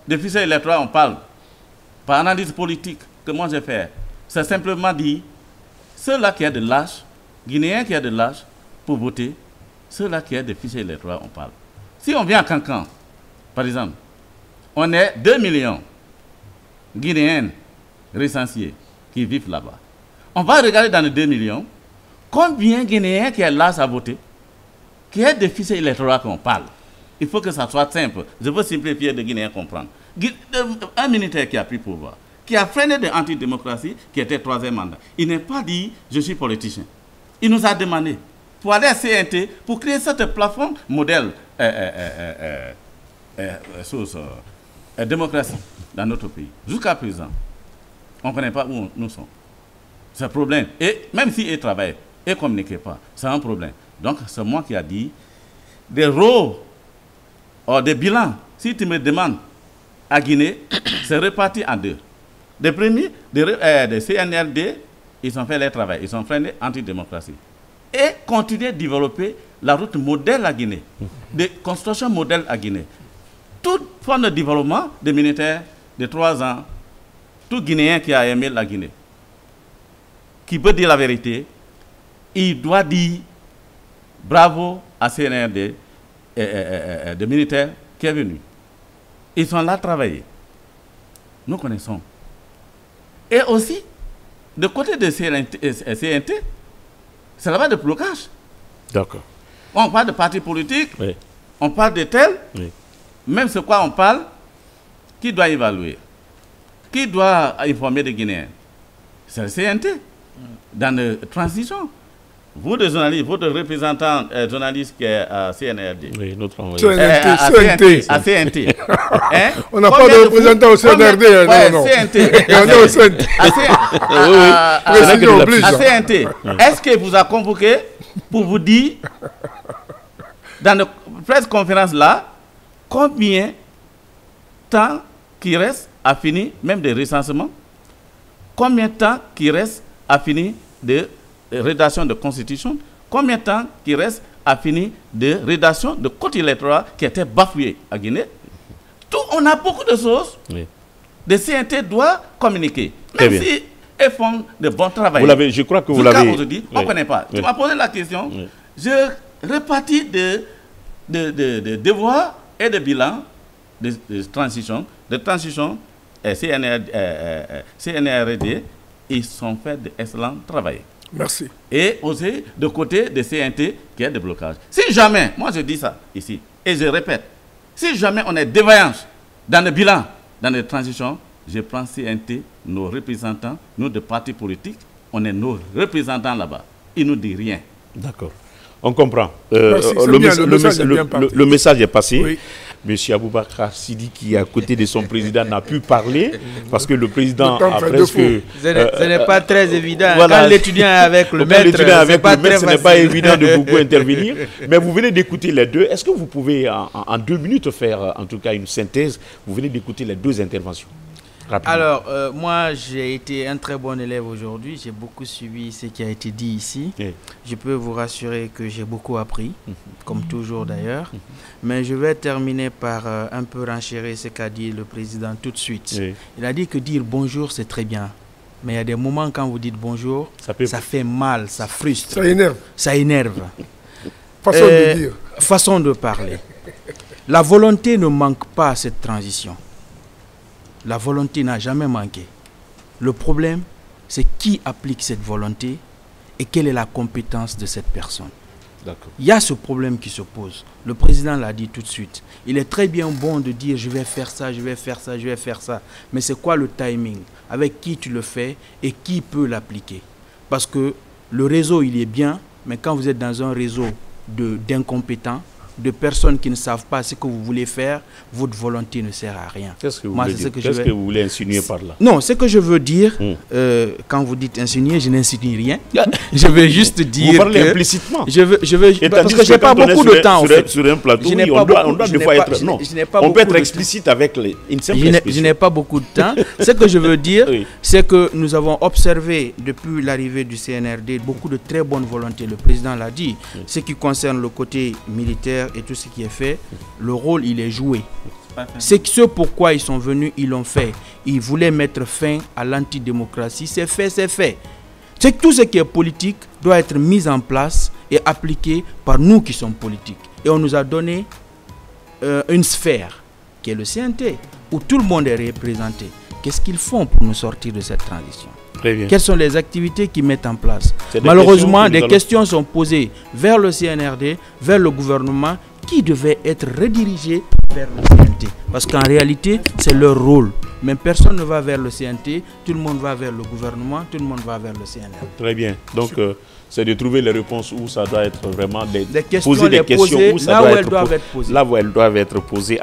de fichier électoral, on parle. Par analyse politique que moi j'ai fait, c'est simplement dit, ceux-là qui ont de l'âge, Guinéens qui ont de l'âge pour voter, ceux-là qui ont des fichiers électoraux, on parle. Si on vient à Cancan, par exemple, on est 2 millions Guinéens recensés qui vivent là-bas. On va regarder dans les 2 millions, combien de Guinéens qui ont l'âge à voter, qui ont des fichiers électoraux qu'on parle. Il faut que ça soit simple. Je veux simplifier de Guinéens comprendre. Un militaire qui a pris pouvoir, qui a freiné de l'antidémocratie, qui était 3e mandat, il n'est pas dit « je suis politicien ». Il nous a demandé, pour aller à CNT, pour créer ce plafond modèle démocratie dans notre pays. Jusqu'à présent, on ne connaît pas où nous sommes. C'est un problème. Et même s'ils travaillent et ne communiquent pas, c'est un problème. Donc, c'est moi qui ai dit, des rôles, des bilans, si tu me demandes, à Guinée, c'est réparti en deux. Les premiers, des CNRD, ils ont fait leur travail, ils ont freiné l'antidémocratie. Et continuer de développer la route modèle à Guinée, de construction modèle à Guinée. Toute forme de développement des militaires de 3 ans, tout Guinéen qui a aimé la Guinée, qui peut dire la vérité, il doit dire bravo à CNRD, des militaires qui est venu. Ils sont là travailler. Nous connaissons. Et aussi, de côté de CNT, c'est là-bas de blocage. D'accord. On parle de partis politiques, oui. On parle de tel, oui. Même ce quoi on parle, qui doit évaluer? Qui doit informer les Guinéens? C'est le CNT, dans la transition. Vous, les journalistes, votre représentant journaliste qui est à CNRD. Oui, notre CNT. À CNT. Hein? On n'a pas de représentant au CNRD. Non. CNT. On est au CNT. À CNT. Est-ce qu'il vous a convoqué pour vous dire, dans la presse conférence là, combien de temps qui reste à finir, même des recensements, combien de temps qui reste à finir de rédaction de constitution, combien de temps qui reste à finir de rédaction de code électoral qui était bafoué à Guinée. Tout, on a beaucoup de choses. Oui. Le CNT doit communiquer. Même si ils font de bon travail. Vous l'avez, je crois que vous l'avez. Aujourd'hui, on ne connaît pas. Oui. Tu m'as posé la question. Oui. Je répartis de devoirs et de bilan de transition. De transition, CNRD, ils sont fait d'excellent travail. Merci. Et aussi, de côté de CNT, qui est de blocage. Si jamais, moi je dis ça ici, et je répète, si jamais on est défaillance dans le bilan, dans les transitions, je prends CNT, nos représentants, nous de partis politiques, on est nos représentants là-bas. Ils ne nous disent rien. D'accord. On comprend. Le message est passé. Oui. Monsieur Aboubakar Sidi, qui est à côté de son président, n'a pu parler parce que le président a presque... Ce n'est pas très évident. Voilà. Quand l'étudiant est avec le maître, ce n'est pas évident de beaucoup intervenir. Mais vous venez d'écouter les deux. Est-ce que vous pouvez, en 2 minutes, faire en tout cas une synthèse? Vous venez d'écouter les 2 interventions. Rapidement. Alors, moi, j'ai été un très bon élève aujourd'hui. J'ai beaucoup suivi ce qui a été dit ici. Oui. Je peux vous rassurer que j'ai beaucoup appris, comme toujours d'ailleurs. Mais je vais terminer par un peu renchérir ce qu'a dit le président tout de suite. Oui. Il a dit que dire bonjour, c'est très bien. Mais il y a des moments quand vous dites bonjour, ça fait mal, ça frustre. Ça énerve. Ça énerve. Façon de dire. Façon de parler. La volonté ne manque pas à cette transition. La volonté n'a jamais manqué. Le problème, c'est qui applique cette volonté et quelle est la compétence de cette personne. Il y a ce problème qui se pose. Le président l'a dit tout de suite. Il est très bien bon de dire je vais faire ça, je vais faire ça, je vais faire ça. Mais c'est quoi le timing? Avec qui tu le fais et qui peut l'appliquer? Parce que le réseau, il est bien, mais quand vous êtes dans un réseau d'incompétents, de personnes qui ne savent pas ce que vous voulez faire, votre volonté ne sert à rien. Qu'est-ce que vous voulez dire? Qu'est-ce que vous voulez insinuer par là? Non, ce que je veux dire, quand vous dites insinuer, je n'insinue rien. Je veux juste dire. Vous parlez implicitement. Je veux parce que je n'ai pas beaucoup de temps. Sur un plateau, oui, on doit des fois être. Non, on peut être explicite avec une simple expression. Je n'ai pas beaucoup de temps. Ce que je veux dire, c'est que nous avons observé depuis l'arrivée du CNRD beaucoup de très bonne volonté. Le président l'a dit. Ce qui concerne le côté militaire et tout ce qui est fait, le rôle il est joué. C'est ce pourquoi ils sont venus, ils l'ont fait. Ils voulaient mettre fin à l'antidémocratie. C'est fait, c'est fait. C'est que tout ce qui est politique doit être mis en place et appliqué par nous qui sommes politiques. Et on nous a donné une sphère qui est le CNT, où tout le monde est représenté. Qu'est-ce qu'ils font pour nous sortir de cette transition? Très bien. Quelles sont les activités qu'ils mettent en place? Malheureusement, des questions sont posées vers le CNRD, vers le gouvernement, qui devaient être redirigées vers le CNT. Parce qu'en réalité, c'est leur rôle. Mais personne ne va vers le CNT, tout le monde va vers le gouvernement, tout le monde va vers le CNRD. Très bien. Donc, c'est de trouver les réponses où ça doit être vraiment poser des questions où ça là doit où être elles doivent être posées.